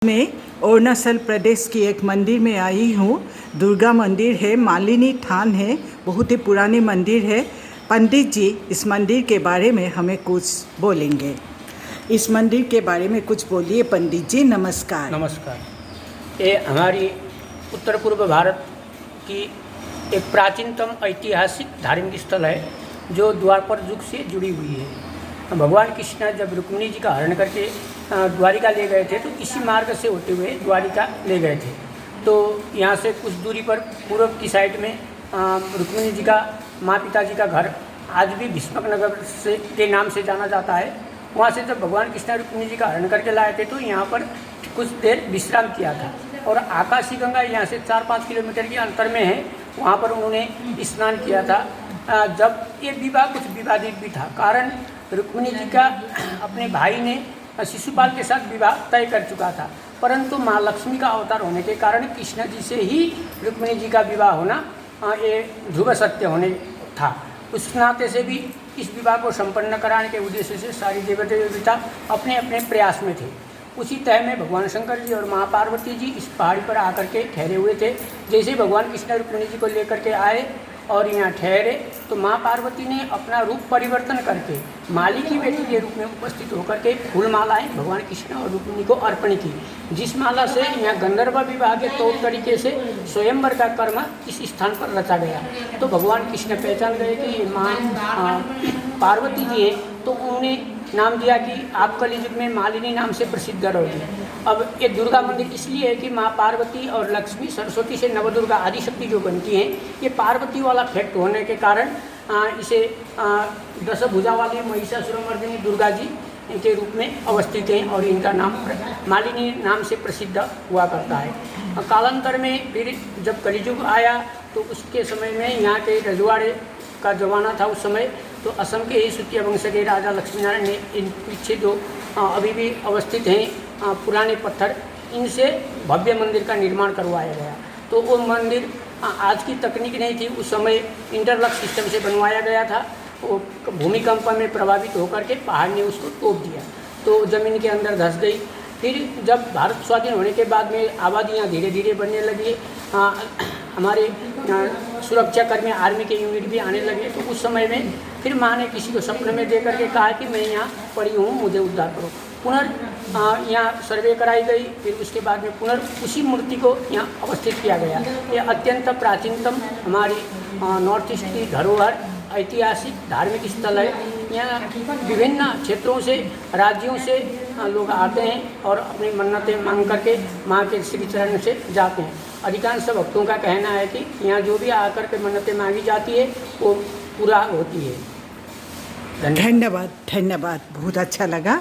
मैं अरुणाचल प्रदेश की एक मंदिर में आई हूँ। दुर्गा मंदिर है, मालिनी थान है, बहुत ही पुरानी मंदिर है। पंडित जी इस मंदिर के बारे में हमें कुछ बोलेंगे। इस मंदिर के बारे में कुछ बोलिए पंडित जी। नमस्कार। नमस्कार। ये हमारी उत्तर पूर्व भारत की एक प्राचीनतम ऐतिहासिक धार्मिक स्थल है जो द्वापर युग से जुड़ी हुई है। भगवान कृष्ण जब रुक्मिणी जी का हरण करके द्वारिका ले गए थे तो इसी मार्ग से होते हुए द्वारिका ले गए थे। तो यहाँ से कुछ दूरी पर पूर्व की साइड में रुक्मिणी जी का माँ पिता जी का घर आज भी भीष्मक नगर से के नाम से जाना जाता है। वहाँ से जब भगवान कृष्ण रुक्मिणी जी का हरण करके लाए थे तो यहाँ पर कुछ देर विश्राम किया था। और आकाशी गंगा यहाँ से 4-5 किलोमीटर के अंतर में है, वहाँ पर उन्होंने स्नान किया था। जब ये विवाह कुछ विवादित भी था, कारण रुक्मिणी जी का अपने भाई ने शिशुपाल के साथ विवाह तय कर चुका था, परंतु माँ लक्ष्मी का अवतार होने के कारण कृष्ण जी से ही रुक्मिणी जी का विवाह होना ये ध्रुव सत्य होने था। उस नाते से भी इस विवाह को संपन्न कराने के उद्देश्य से सारी देवता देवता अपने अपने प्रयास में थे। उसी तय में भगवान शंकर जी और माँ पार्वती जी इस पहाड़ी पर आकर के ठहरे हुए थे। जैसे भगवान कृष्ण रुक्मिणी जी को लेकर के आए और यहाँ ठहरे तो माँ पार्वती ने अपना रूप परिवर्तन करके माली की बेटी के रूप में उपस्थित होकर के फूल मालाएँ भगवान कृष्ण और रुक्मिणी को अर्पण की, जिस माला से यहाँ गंधर्व विवाह के तौर तरीके से स्वयंवर का कर्म इस स्थान पर रचा गया। तो भगवान कृष्ण पहचान गए कि ये माँ पार्वती जी हैं, तो उन्होंने नाम दिया कि आप कलियुग में मालिनी नाम से प्रसिद्ध रहोगे। अब ये दुर्गा मंदिर इसलिए है कि माँ पार्वती और लक्ष्मी सरस्वती से नवदुर्गा आदिशक्ति जो बनती हैं, ये पार्वती वाला फैक्ट होने के कारण इसे दशभुजा वाली महिषासुरमर्दिनी दुर्गा जी इनके रूप में अवस्थित हैं और इनका नाम मालिनी नाम से प्रसिद्ध हुआ करता है। कालांतर में फिर जब कलियुग आया तो उसके समय में यहाँ के रजवाड़े का जमाना था उस समय, तो असम के ही सूत्य वंश के राजा लक्ष्मीनारायण ने इन पीछे जो अभी भी अवस्थित हैं पुराने पत्थर, इनसे भव्य मंदिर का निर्माण करवाया गया। तो वो मंदिर आज की तकनीक नहीं थी, उस समय इंटरलॉक सिस्टम से बनवाया गया था। वो भूमिकंप में प्रभावित होकर के पहाड़ ने उसको तोड़ दिया, तो ज़मीन के अंदर धंस गई। फिर जब भारत स्वाधीन होने के बाद में आबादियाँ धीरे धीरे बनने लगी, हमारे सुरक्षा कर्मी आर्मी के यूनिट भी आने लगे, तो उस समय में फिर माँ ने किसी को सपने में दे करके कहा कि मैं यहाँ पड़ी हूँ, मुझे उद्धार करो। यहाँ सर्वे कराई गई, फिर उसके बाद में उसी मूर्ति को यहाँ अवस्थित किया गया। ये अत्यंत प्राचीनतम हमारी नॉर्थ ईस्ट की धरोहर ऐतिहासिक धार्मिक स्थल है। यहाँ विभिन्न क्षेत्रों से राज्यों से लोग आते हैं और अपनी मन्नतें मांग करके माँ के श्री चरण से जाते हैं। अधिकांश भक्तों का कहना है कि यहाँ जो भी आकर के मन्नतें मांगी जाती है वो पूरा होती है। धन्यवाद। बहुत अच्छा लगा।